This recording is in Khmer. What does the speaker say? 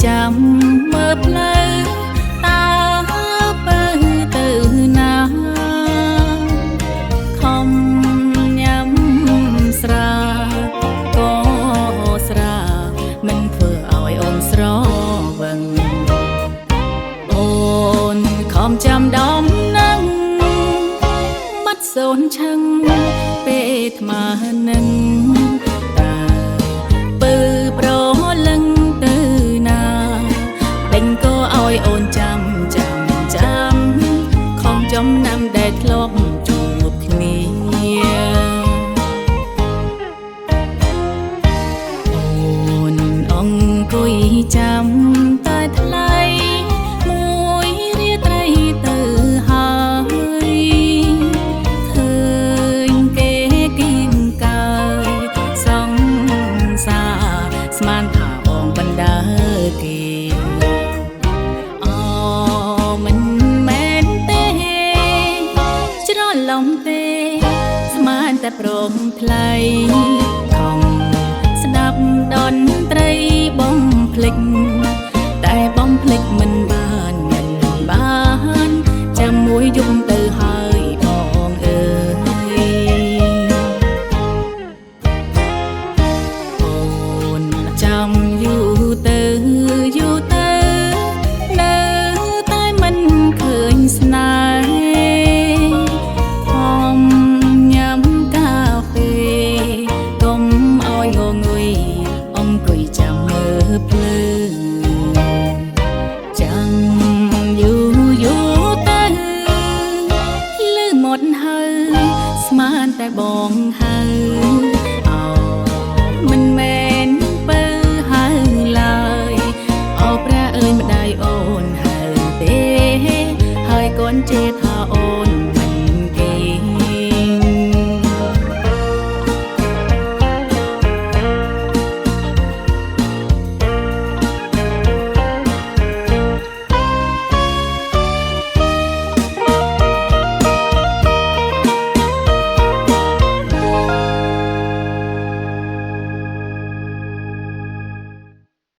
ចាំមើលផ្លូវតើបើទៅណាខំញ៉ាំស្រាក៏ស្រាមិនធ្វើឲ្យអូនស្រវឹងអូនខំចាំដំណឹងបាត់សូនឆឹងពេលថ្មនឹងតើបើប្រលឹងទៅណាដេញក៏ឲ្យអូនចាំខំចំណាំដែលធ្លាប់ជួបគ្នាអូនអង្គុយចាំតែថ្លៃមួយរាត្រីទៅហើយឃើញគេគៀងកើយសង្សារស្មានថាបងបណ្ដើគេមិនមែនទេច្រឡំទេស្មានតែព្រមថ្លៃ